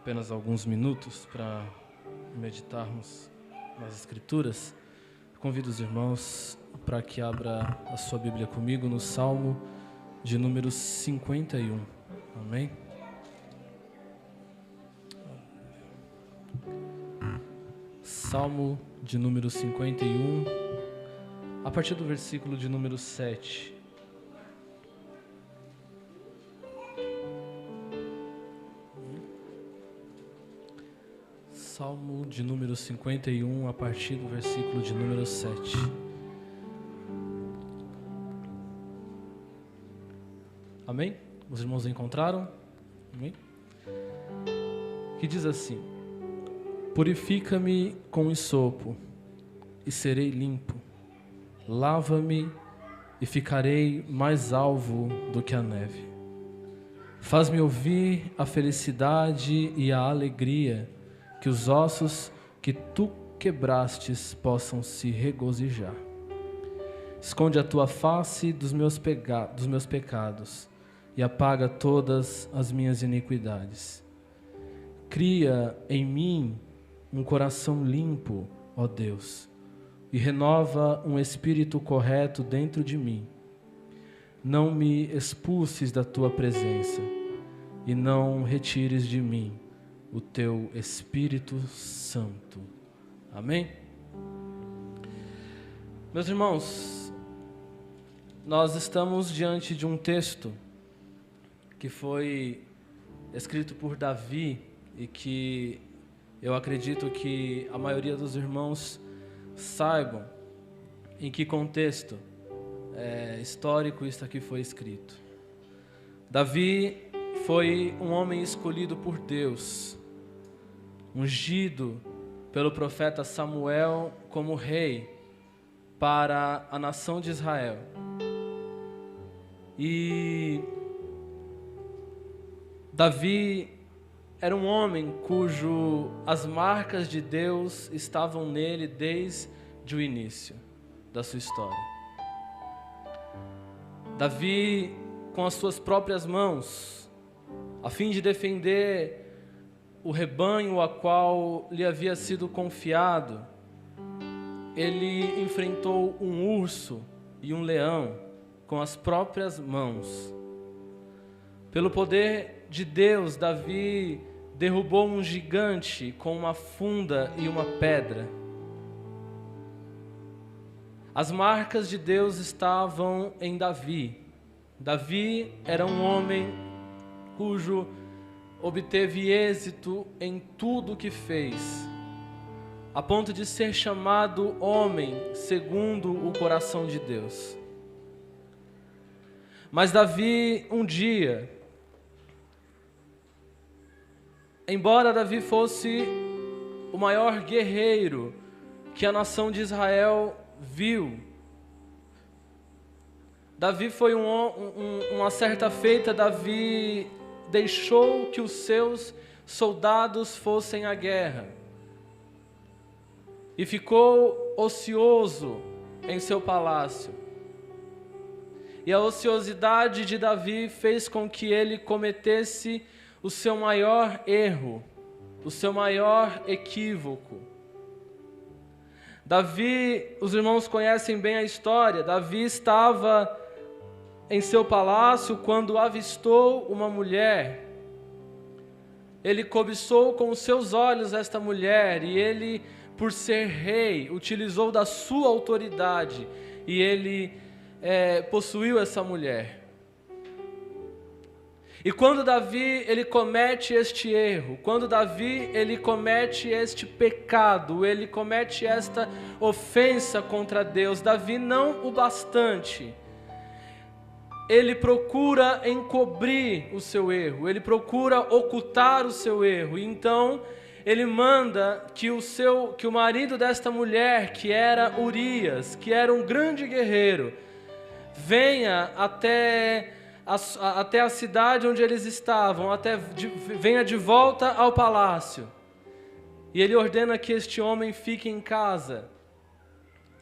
apenas alguns minutos para meditarmos nas Escrituras, convido os irmãos para que abra a sua Bíblia comigo no Salmo de número 51. Amém? Salmo de número 51, a partir do versículo de número 7. Salmo de número 51, a partir do versículo de número 7. Amém? Os irmãos encontraram? Amém? Que diz assim: Purifica-me com hisopo, e serei limpo. Lava-me, e ficarei mais alvo do que a neve. Faz-me ouvir a felicidade e a alegria, que os ossos que tu quebrastes possam se regozijar. Esconde a tua face dos meus pecados e apaga todas as minhas iniquidades. Cria em mim um coração limpo, ó Deus, e renova um espírito correto dentro de mim. Não me expulses da tua presença e não retires de mim o teu Espírito Santo. Amém? Meus irmãos, nós estamos diante de um texto que foi escrito por Davi e que eu acredito que a maioria dos irmãos saibam em que contexto histórico isso aqui foi escrito. Davi foi um homem escolhido por Deus, ungido pelo profeta Samuel como rei para a nação de Israel. E Davi era um homem as marcas de Deus estavam nele desde o início da sua história. Davi, com as suas próprias mãos, a fim de defender o rebanho a qual lhe havia sido confiado, ele enfrentou um urso e um leão com as próprias mãos. Pelo poder de Deus, Davi derrubou um gigante com uma funda e uma pedra. As marcas de Deus estavam em Davi. Davi era um homem cujo obteve êxito em tudo o que fez, a ponto de ser chamado homem segundo o coração de Deus. Mas Davi, um dia, embora Davi fosse o maior guerreiro que a nação de Israel viu, Davi foi uma certa feita, Davi deixou que os seus soldados fossem à guerra e ficou ocioso em seu palácio. E a ociosidade de Davi fez com que ele cometesse o seu maior erro, o seu maior equívoco. Davi, os irmãos conhecem bem a história, Davi estava em seu palácio quando avistou uma mulher. Ele cobiçou com os seus olhos esta mulher e ele, por ser rei, utilizou da sua autoridade e ele possuiu essa mulher. E quando Davi ele comete este erro, quando Davi ele comete este pecado, ele comete esta ofensa contra Deus, Davi não o bastante, ele procura encobrir o seu erro, ele procura ocultar o seu erro. Então ele manda que o marido desta mulher, que era Urias, que era um grande guerreiro, venha até a cidade onde eles estavam, venha de volta ao palácio. E ele ordena que este homem fique em casa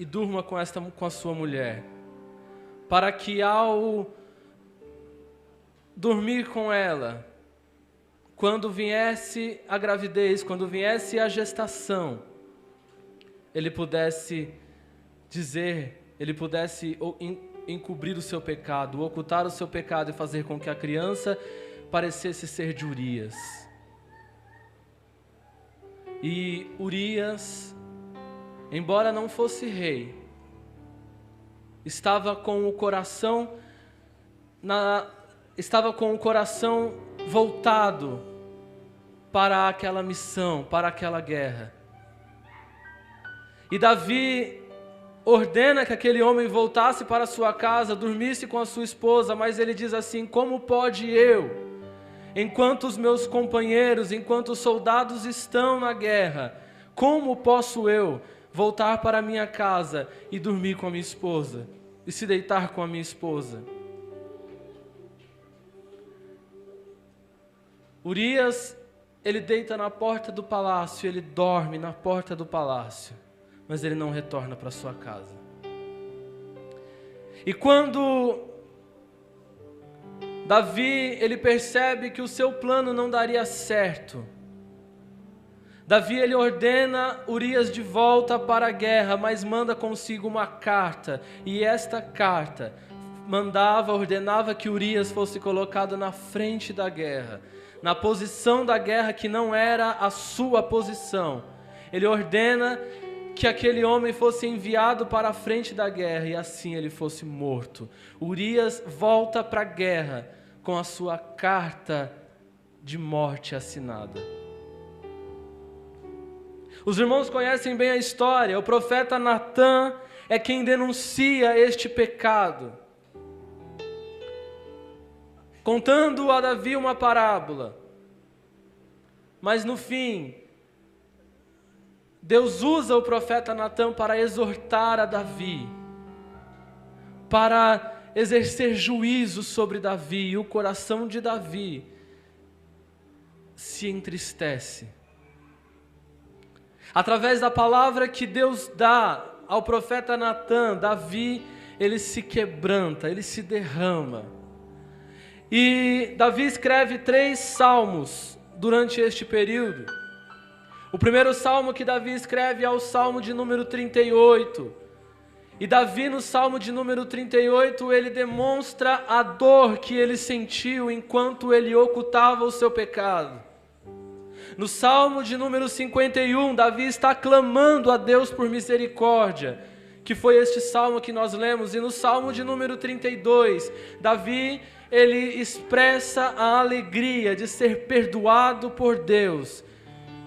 e durma com a sua mulher, para que ao dormir com ela, quando viesse a gravidez, quando viesse a gestação, ele pudesse dizer, ele pudesse encobrir o seu pecado, ocultar o seu pecado e fazer com que a criança parecesse ser de Urias. E Urias, embora não fosse rei, estava com o coração voltado para aquela missão, para aquela guerra. E Davi ordena que aquele homem voltasse para sua casa, dormisse com a sua esposa, mas ele diz assim: como pode eu, enquanto os meus companheiros, enquanto os soldados estão na guerra, como posso eu voltar para minha casa e dormir com a minha esposa, e se deitar com a minha esposa? Urias, ele deita na porta do palácio, ele dorme na porta do palácio, mas ele não retorna para sua casa. E quando Davi, ele percebe que o seu plano não daria certo, Davi, ele ordena Urias de volta para a guerra, mas manda consigo uma carta, e esta carta ordenava que Urias fosse colocado na frente da guerra, na posição da guerra que não era a sua posição. Ele ordena que aquele homem fosse enviado para a frente da guerra e assim ele fosse morto. Urias volta para a guerra com a sua carta de morte assinada. Os irmãos conhecem bem a história. O profeta Natã é quem denuncia este pecado, contando a Davi uma parábola. Mas no fim, Deus usa o profeta Natã para exortar a Davi, para exercer juízo sobre Davi, e o coração de Davi se entristece. Através da palavra que Deus dá ao profeta Natã, Davi, ele se quebranta, ele se derrama. E Davi escreve 3 salmos durante este período. O primeiro salmo que Davi escreve é o salmo de número 38. E Davi, no salmo de número 38, ele demonstra a dor que ele sentiu enquanto ele ocultava o seu pecado. No salmo de número 51, Davi está clamando a Deus por misericórdia, que foi este salmo que nós lemos. E no salmo de número 32, Davi, ele expressa a alegria de ser perdoado por Deus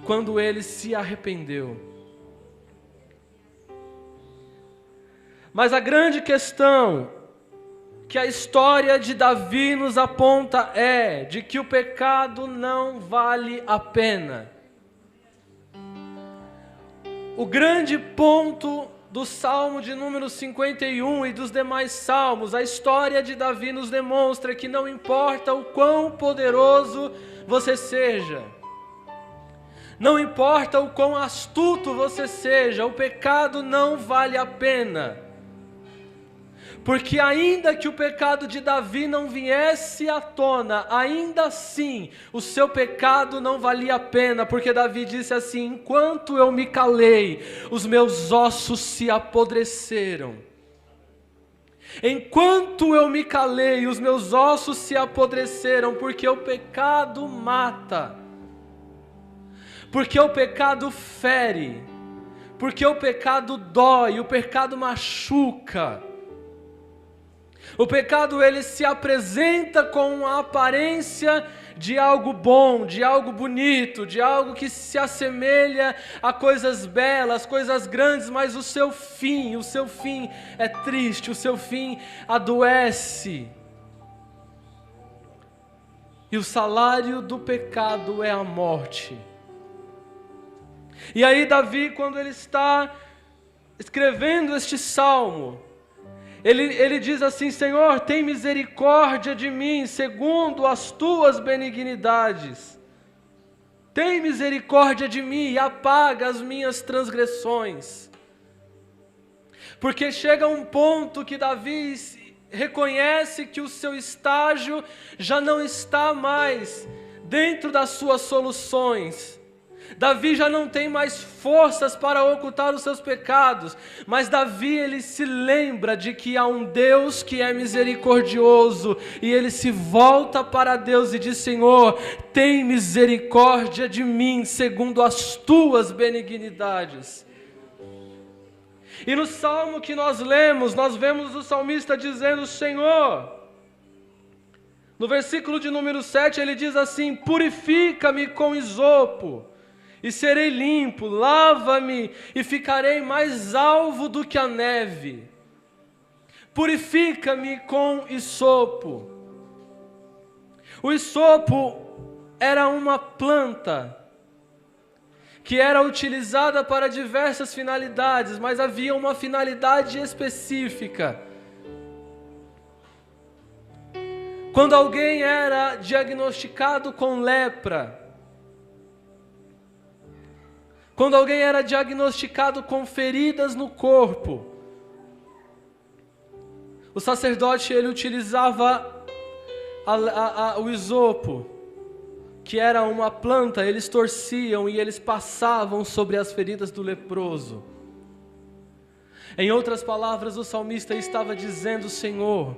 quando ele se arrependeu. Mas a grande questão que a história de Davi nos aponta é de que o pecado não vale a pena. O grande ponto do Salmo de número 51 e dos demais salmos, a história de Davi nos demonstra que não importa o quão poderoso você seja, não importa o quão astuto você seja, o pecado não vale a pena. Porque ainda que o pecado de Davi não viesse à tona, ainda assim o seu pecado não valia a pena, porque Davi disse assim: enquanto eu me calei, os meus ossos se apodreceram. Enquanto eu me calei, os meus ossos se apodreceram, porque o pecado mata, porque o pecado fere, porque o pecado dói, o pecado machuca. O pecado, ele se apresenta com a aparência de algo bom, de algo bonito, de algo que se assemelha a coisas belas, coisas grandes, mas o seu fim é triste, o seu fim adoece. E o salário do pecado é a morte. E aí Davi, quando ele está escrevendo este salmo, ele diz assim: Senhor, tem misericórdia de mim, segundo as tuas benignidades. Tem misericórdia de mim e apaga as minhas transgressões. Porque chega um ponto que Davi reconhece que o seu estágio já não está mais dentro das suas soluções. Davi já não tem mais forças para ocultar os seus pecados, mas Davi, ele se lembra de que há um Deus que é misericordioso, e ele se volta para Deus e diz: Senhor, tem misericórdia de mim, segundo as tuas benignidades. E no salmo que nós lemos, nós vemos o salmista dizendo: Senhor, no versículo de número 7, ele diz assim: purifica-me com isopo, e serei limpo, lava-me e ficarei mais alvo do que a neve. Purifica-me com isopo. O isopo era uma planta que era utilizada para diversas finalidades, mas havia uma finalidade específica. Quando alguém era diagnosticado com lepra, quando alguém era diagnosticado com feridas no corpo, o sacerdote, ele utilizava o isopo, que era uma planta, eles torciam e eles passavam sobre as feridas do leproso. Em outras palavras, o salmista estava dizendo: Senhor,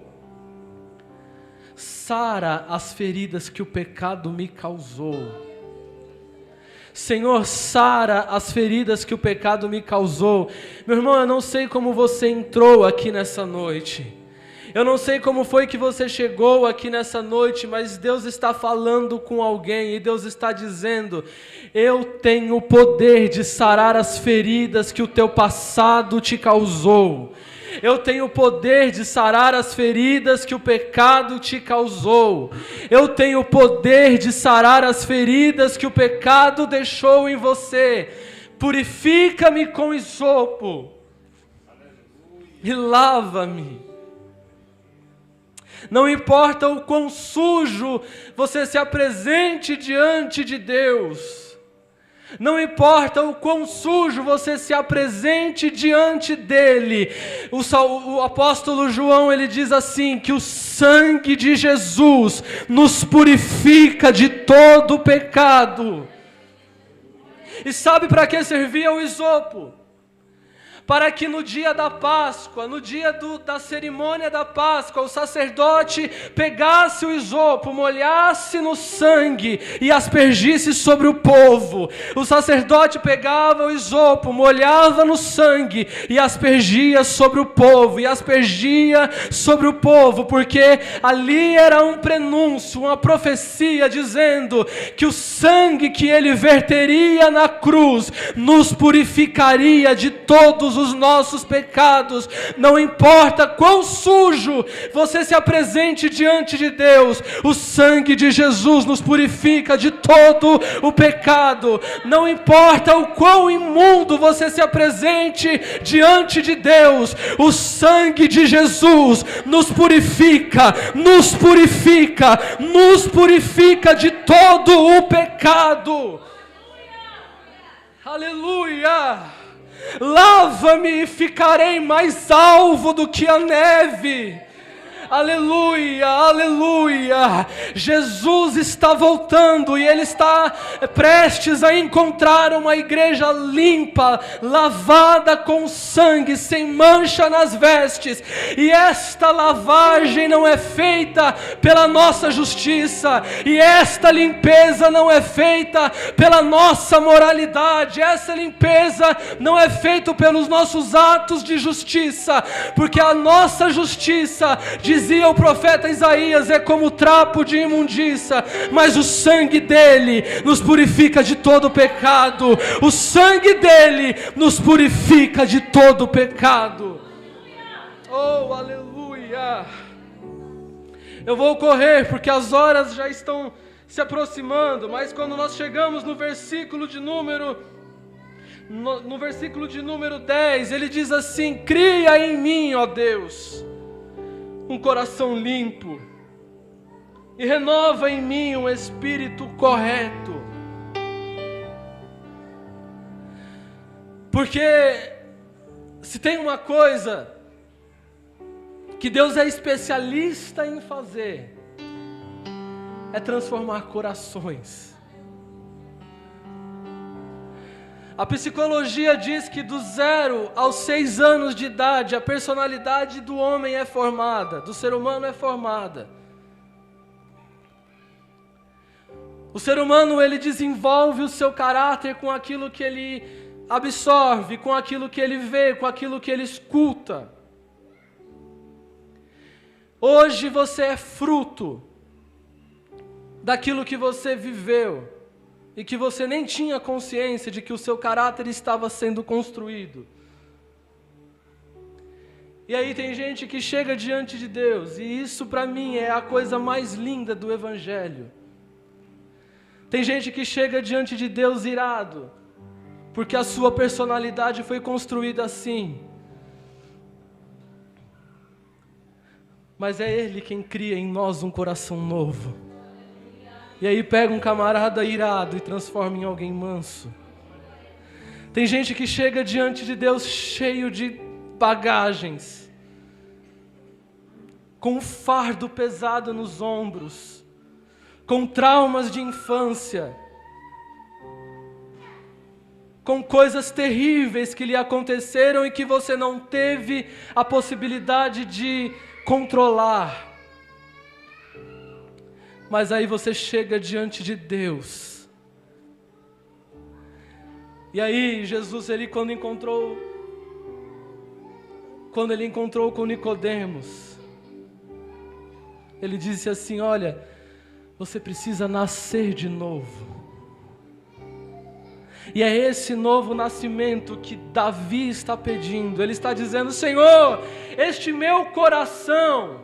sara as feridas que o pecado me causou. Senhor, sara as feridas que o pecado me causou. Meu irmão, eu não sei como você entrou aqui nessa noite. Eu não sei como foi que você chegou aqui nessa noite, mas Deus está falando com alguém e Deus está dizendo: eu tenho o poder de sarar as feridas que o teu passado te causou. Eu tenho o poder de sarar as feridas que o pecado te causou. Eu tenho o poder de sarar as feridas que o pecado deixou em você. Purifica-me com isopo e lava-me. Não importa o quão sujo você se apresente diante de Deus. Não importa o quão sujo você se apresente diante dele. O apóstolo João, ele diz assim, que o sangue de Jesus nos purifica de todo pecado. E sabe para que servia o isopo? Para que no dia da Páscoa, no dia da cerimônia da Páscoa, o sacerdote pegasse o isopo, molhasse no sangue e aspergisse sobre o povo. O sacerdote pegava o isopo, molhava no sangue e aspergia sobre o povo, porque ali era um prenúncio, uma profecia dizendo que o sangue que ele verteria na cruz nos purificaria de todos os nossos pecados. Não importa quão sujo você se apresente diante de Deus, o sangue de Jesus nos purifica de todo o pecado. Não importa o quão imundo você se apresente diante de Deus, o sangue de Jesus nos purifica de todo o pecado. Aleluia! Lava-me e ficarei mais alvo do que a neve. Aleluia, aleluia. Jesus está voltando e Ele está prestes a encontrar uma igreja limpa, lavada com sangue, sem mancha nas vestes. E esta lavagem não é feita pela nossa justiça, e esta limpeza não é feita pela nossa moralidade, essa limpeza não é feita pelos nossos atos de justiça, porque a nossa justiça, dizia o profeta Isaías, é como trapo de imundícia, mas o sangue dele nos purifica de todo pecado. O sangue dele nos purifica de todo pecado. Oh, aleluia! Eu vou correr porque as horas já estão se aproximando, mas quando nós chegamos no versículo de número 10, ele diz assim: cria em mim, ó Deus, um coração limpo, e renova em mim um espírito correto. Porque se tem uma coisa que Deus é especialista em fazer, é transformar corações. A psicologia diz que do 0 aos 6 anos de idade, a personalidade do homem é formada, do ser humano é formada. O ser humano, ele desenvolve o seu caráter com aquilo que ele absorve, com aquilo que ele vê, com aquilo que ele escuta. Hoje você é fruto daquilo que você viveu e que você nem tinha consciência de que o seu caráter estava sendo construído. E aí tem gente que chega diante de Deus, e isso para mim é a coisa mais linda do Evangelho. Tem gente que chega diante de Deus irado, porque a sua personalidade foi construída assim. Mas é Ele quem cria em nós um coração novo. E aí pega um camarada irado e transforma em alguém manso. Tem gente que chega diante de Deus cheio de bagagens, com um fardo pesado nos ombros, com traumas de infância, com coisas terríveis que lhe aconteceram e que você não teve a possibilidade de controlar. Mas aí você chega diante de Deus. E aí Jesus, quando ele encontrou com Nicodemos, ele disse assim: olha, você precisa nascer de novo. E é esse novo nascimento que Davi está pedindo. Ele está dizendo: Senhor, este meu coração,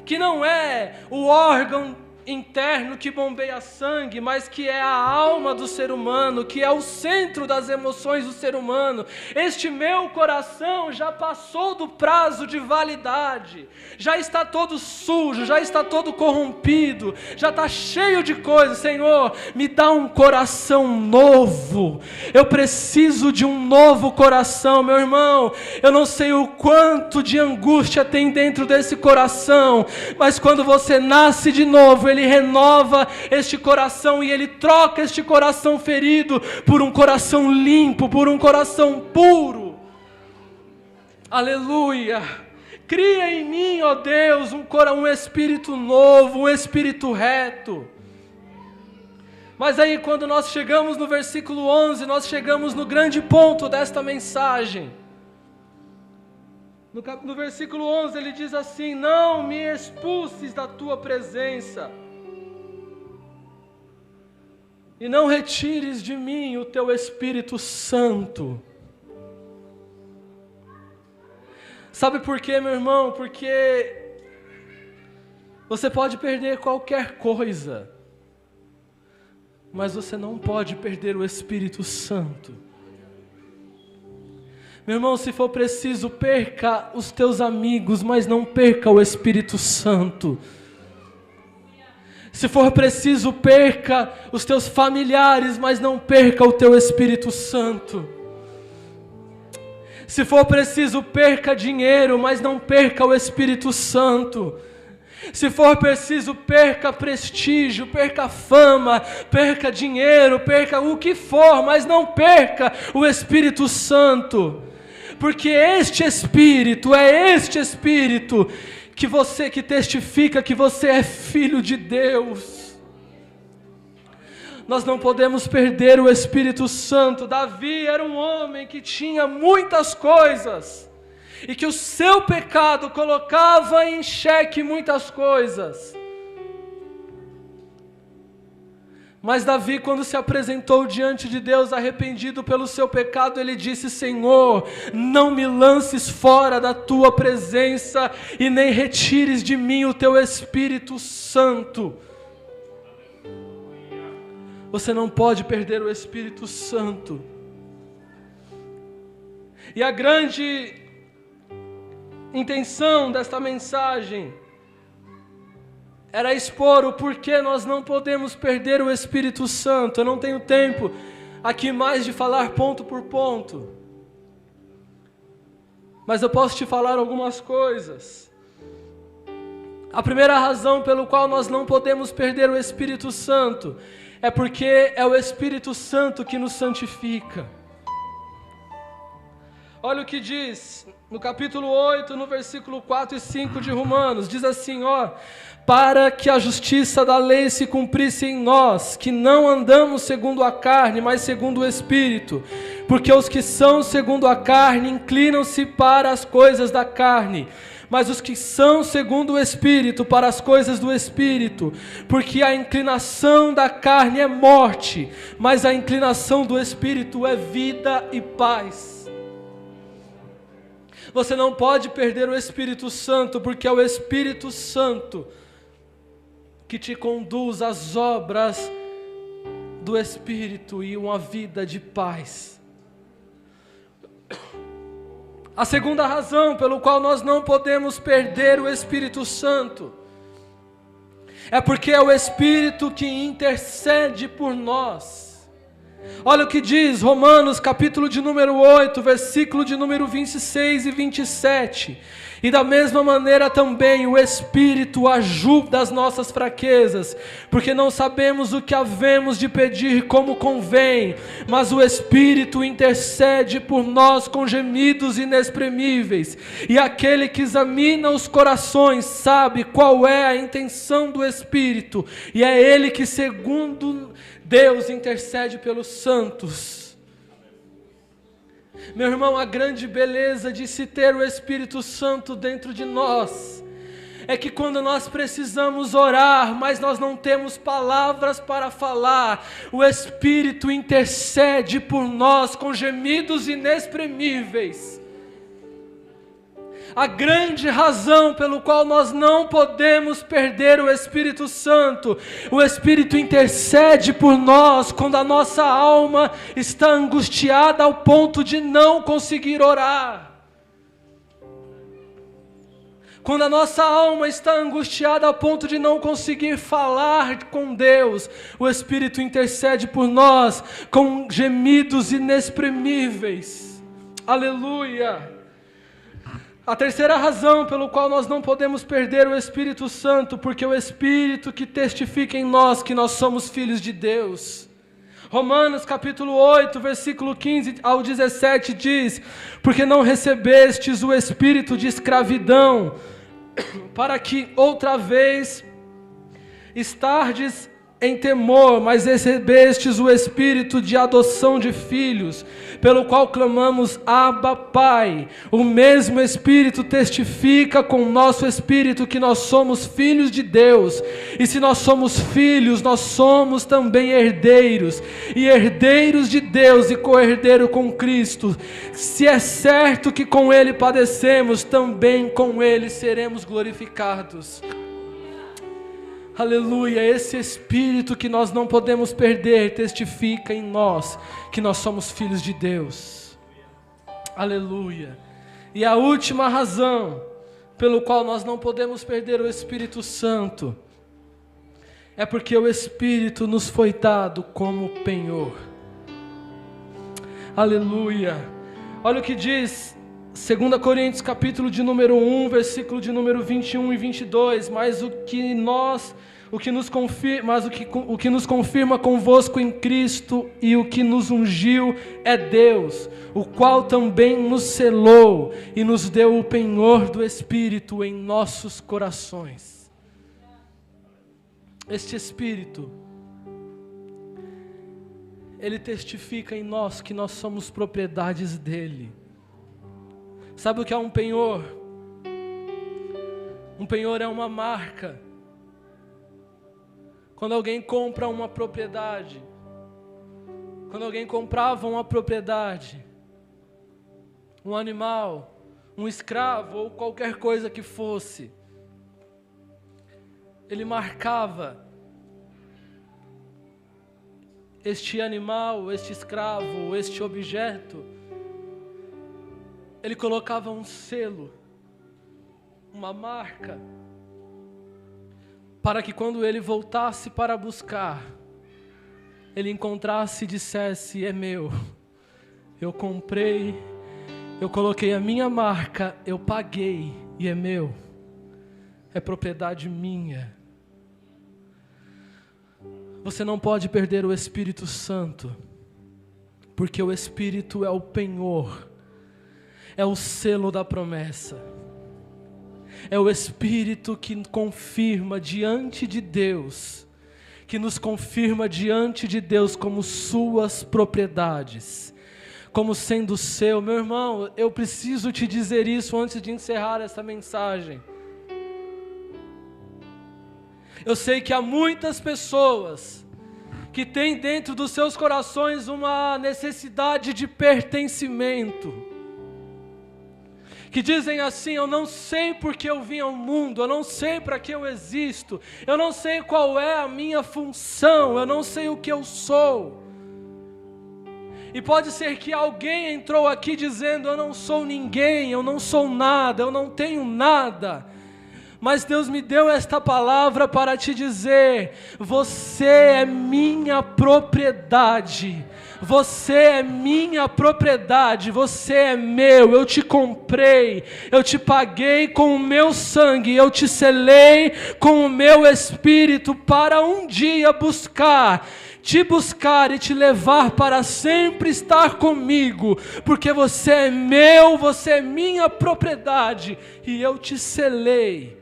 que não é o órgão interno que bombeia sangue, mas que é a alma do ser humano, que é o centro das emoções do ser humano, este meu coração já passou do prazo de validade, já está todo sujo, já está todo corrompido, já está cheio de coisas. Senhor, me dá um coração novo. Eu preciso de um novo coração. Meu irmão, eu não sei o quanto de angústia tem dentro desse coração, mas quando você nasce de novo, Ele renova este coração e Ele troca este coração ferido por um coração limpo, por um coração puro. Aleluia! Cria em mim, ó Deus, um espírito novo, um espírito reto. Mas aí quando nós chegamos no versículo 11, nós chegamos no grande ponto desta mensagem. No versículo 11 ele diz assim: não me expulses da tua presença, e não retires de mim o teu Espírito Santo. Sabe por quê, meu irmão? Porque você pode perder qualquer coisa, mas você não pode perder o Espírito Santo. Meu irmão, se for preciso, perca os teus amigos, mas não perca o Espírito Santo. Se for preciso, perca os teus familiares, mas não perca o teu Espírito Santo. Se for preciso, perca dinheiro, mas não perca o Espírito Santo. Se for preciso, perca prestígio, perca fama, perca dinheiro, perca o que for, mas não perca o Espírito Santo. Porque é este Espírito que testifica que você é filho de Deus. Nós não podemos perder o Espírito Santo. Davi era um homem que tinha muitas coisas, e que o seu pecado colocava em xeque muitas coisas. Mas Davi, quando se apresentou diante de Deus arrependido pelo seu pecado, ele disse: Senhor, não me lances fora da tua presença e nem retires de mim o teu Espírito Santo. Você não pode perder o Espírito Santo. E a grande intenção desta mensagem era expor o porquê nós não podemos perder o Espírito Santo. Eu não tenho tempo aqui mais de falar ponto por ponto, mas eu posso te falar algumas coisas. A primeira razão pelo qual nós não podemos perder o Espírito Santo é porque é o Espírito Santo que nos santifica. Olha o que diz no capítulo 8, no versículo 4 e 5 de Romanos, diz assim, para que a justiça da lei se cumprisse em nós, que não andamos segundo a carne, mas segundo o Espírito, porque os que são segundo a carne inclinam-se para as coisas da carne, mas os que são segundo o Espírito, para as coisas do Espírito, porque a inclinação da carne é morte, mas a inclinação do Espírito é vida e paz. Você não pode perder o Espírito Santo, porque é o Espírito Santo que te conduz às obras do Espírito e uma vida de paz. A segunda razão pelo qual nós não podemos perder o Espírito Santo é porque é o Espírito que intercede por nós. Olha o que diz Romanos capítulo de número 8, versículo de número 26 e 27. E da mesma maneira também o Espírito ajuda as nossas fraquezas, porque não sabemos o que havemos de pedir como convém, mas o Espírito intercede por nós com gemidos inexprimíveis. E aquele que examina os corações sabe qual é a intenção do Espírito, e é Ele que, segundo Deus, intercede pelos santos. Meu irmão, a grande beleza de se ter o Espírito Santo dentro de nós é que quando nós precisamos orar, mas nós não temos palavras para falar, o Espírito intercede por nós com gemidos inexprimíveis. A grande razão pelo qual nós não podemos perder o Espírito Santo, o Espírito intercede por nós quando a nossa alma está angustiada ao ponto de não conseguir orar. Quando a nossa alma está angustiada a ponto de não conseguir falar com Deus, o Espírito intercede por nós com gemidos inexprimíveis. Aleluia! A terceira razão pelo qual nós não podemos perder o Espírito Santo, porque é o Espírito que testifica em nós que nós somos filhos de Deus. Romanos capítulo 8, versículo 15 ao 17 diz: porque não recebestes o espírito de escravidão, para que outra vez estardes em temor, mas recebestes o espírito de adoção de filhos, pelo qual clamamos, Abba, Pai. O mesmo Espírito testifica com o nosso espírito que nós somos filhos de Deus, e se nós somos filhos, nós somos também herdeiros, e herdeiros de Deus e co-herdeiro com Cristo. Se é certo que com Ele padecemos, também com Ele seremos glorificados. Aleluia, esse Espírito que nós não podemos perder testifica em nós que nós somos filhos de Deus. Aleluia. E a última razão pelo qual nós não podemos perder o Espírito Santo é porque o Espírito nos foi dado como penhor. Aleluia. Olha o que diz 2 Coríntios capítulo de número 1, versículo de número 21 e 22, mas o que nos confirma convosco em Cristo e o que nos ungiu é Deus, o qual também nos selou e nos deu o penhor do Espírito em nossos corações. Este Espírito, ele testifica em nós que nós somos propriedades dele. Sabe o que é um penhor? Um penhor é uma marca. Quando alguém compra uma propriedade, quando alguém comprava uma propriedade, um animal, um escravo ou qualquer coisa que fosse, ele marcava este animal, este escravo, este objeto. Ele colocava um selo, uma marca, para que quando ele voltasse para buscar, ele encontrasse e dissesse: é meu, eu comprei, eu coloquei a minha marca, eu paguei e é meu. é propriedade minha. Você não pode perder o Espírito Santo, porque o Espírito é o penhor, é o selo da promessa. É o Espírito que confirma diante de Deus, que nos confirma diante de Deus como suas propriedades, como sendo seu. Meu irmão, eu preciso te dizer isso antes de encerrar essa mensagem. Eu sei que há muitas pessoas que têm dentro dos seus corações uma necessidade de pertencimento, que dizem assim: eu não sei porque eu vim ao mundo, eu não sei para que eu existo, eu não sei qual é a minha função, eu não sei o que eu sou. E pode ser que alguém entrou aqui dizendo: eu não sou ninguém, eu não sou nada, eu não tenho nada. Mas Deus me deu esta palavra para te dizer: você é minha propriedade. Você é minha propriedade, você é meu, eu te comprei, eu te paguei com o meu sangue, eu te selei com o meu Espírito para um dia te buscar e te levar para sempre estar comigo, porque você é meu, você é minha propriedade e eu te selei.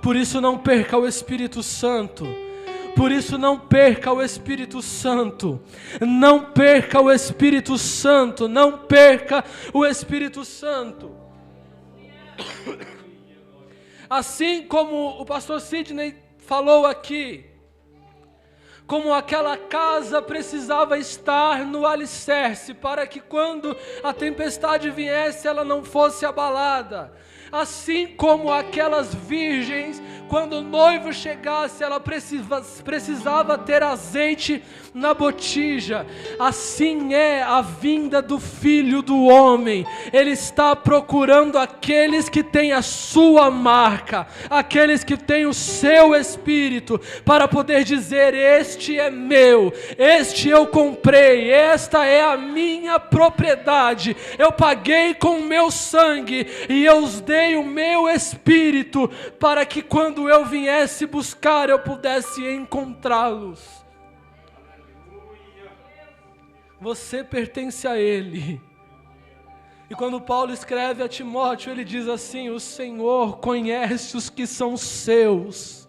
Por isso não perca o Espírito Santo. Por isso não perca o Espírito Santo. Não perca o Espírito Santo. Não perca o Espírito Santo. Assim como o pastor Sidney falou aqui, como aquela casa precisava estar no alicerce para que quando a tempestade viesse ela não fosse abalada. Assim como aquelas virgens, quando o noivo chegasse, ela precisava ter azeite na botija. Assim é a vinda do Filho do Homem. Ele está procurando aqueles que têm a sua marca, aqueles que têm o seu Espírito, para poder dizer: este é meu, este eu comprei, esta é a minha propriedade, eu paguei com o meu sangue e eu os dei o meu Espírito, para que quando eu viesse buscar, eu pudesse encontrá-los. Você pertence a Ele. E quando Paulo escreve a Timóteo, ele diz assim: o Senhor conhece os que são seus.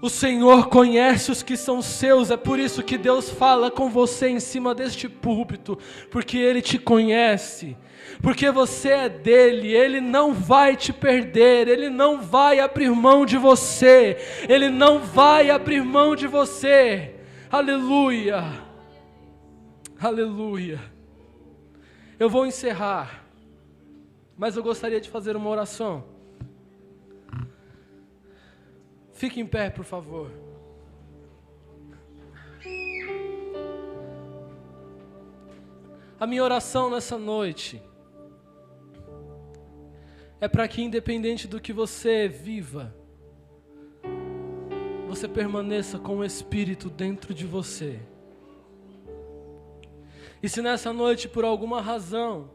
O Senhor conhece os que são seus. É por isso que Deus fala com você em cima deste púlpito, porque Ele te conhece, porque você é dele. Ele não vai te perder, Ele não vai abrir mão de você, Ele não vai abrir mão de você. Aleluia, aleluia. Eu vou encerrar, mas eu gostaria de fazer uma oração. Fique em pé, por favor. A minha oração nessa noite é para que, independente do que você viva, você permaneça com o Espírito dentro de você. E se nessa noite, por alguma razão,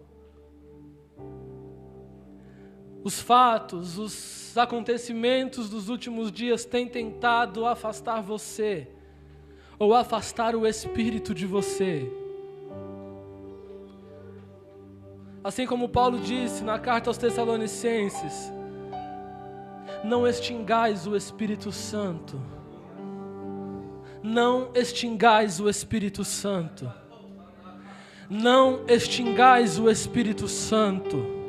os fatos, os acontecimentos dos últimos dias têm tentado afastar você, ou afastar o Espírito de você, assim como Paulo disse na carta aos Tessalonicenses: não extingais o Espírito Santo. Não extingais o Espírito Santo. Não extingais o Espírito Santo.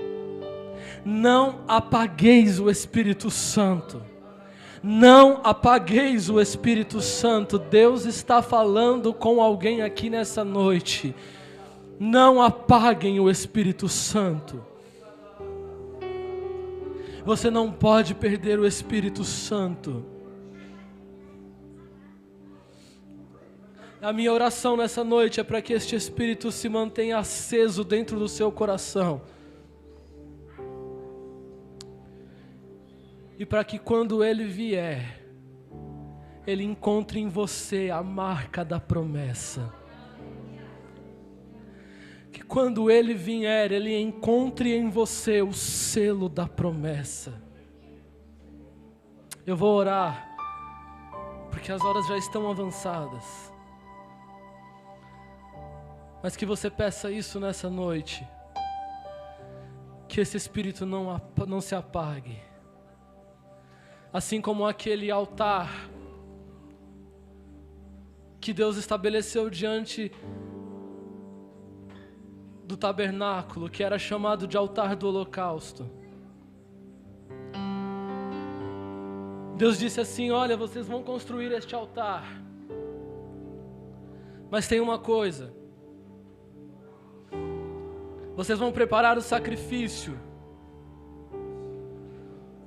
Não apagueis o Espírito Santo. Não apagueis o Espírito Santo. Deus está falando com alguém aqui nessa noite. Não apaguem o Espírito Santo. Você não pode perder o Espírito Santo. A minha oração nessa noite é para que este Espírito se mantenha aceso dentro do seu coração. E para que quando Ele vier, Ele encontre em você a marca da promessa. que quando Ele vier, Ele encontre em você o selo da promessa. Eu vou orar, porque as horas já estão avançadas. Mas que você peça isso nessa noite. Que esse espírito não se apague. Assim como aquele altar que Deus estabeleceu diante do tabernáculo, que era chamado de altar do holocausto. Deus disse assim: olha, vocês vão construir este altar. Mas tem uma coisa. Vocês vão preparar o sacrifício.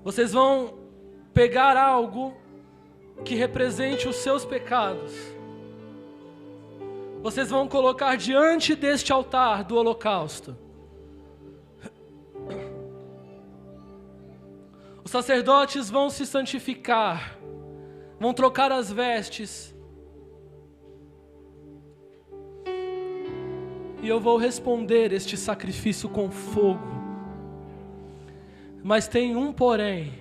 Vocês vão pegar algo que represente os seus pecados. Vocês vão colocar diante deste altar do holocausto. Os sacerdotes vão se santificar, vão trocar as vestes. E eu vou responder este sacrifício com fogo. Mas tem um porém.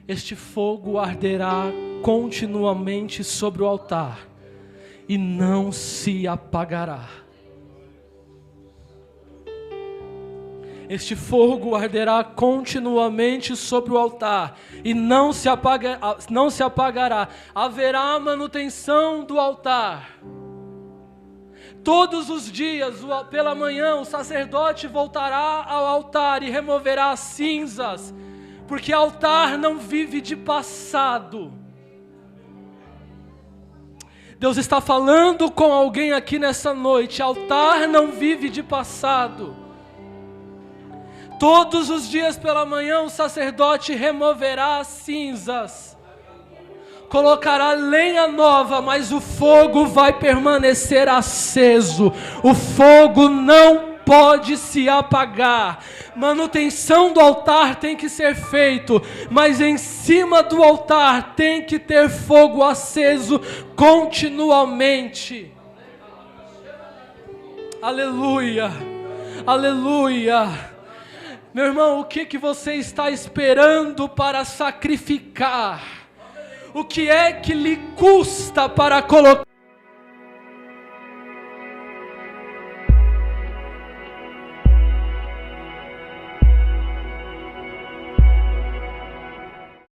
Este fogo arderá continuamente sobre o altar e não se apagará. Este fogo arderá continuamente sobre o altar e não se apagará. Haverá manutenção do altar. Todos os dias, pela manhã, o sacerdote voltará ao altar e removerá as cinzas, porque altar não vive de passado. Deus está falando com alguém aqui nessa noite: altar não vive de passado. Todos os dias pela manhã o sacerdote removerá as cinzas, colocará lenha nova, mas o fogo vai permanecer aceso. O fogo não pode se apagar. Manutenção do altar tem que ser feito, mas em cima do altar tem que ter fogo aceso continuamente. Aleluia, aleluia. Meu irmão, o que você está esperando para sacrificar? O que é que lhe custa para colocar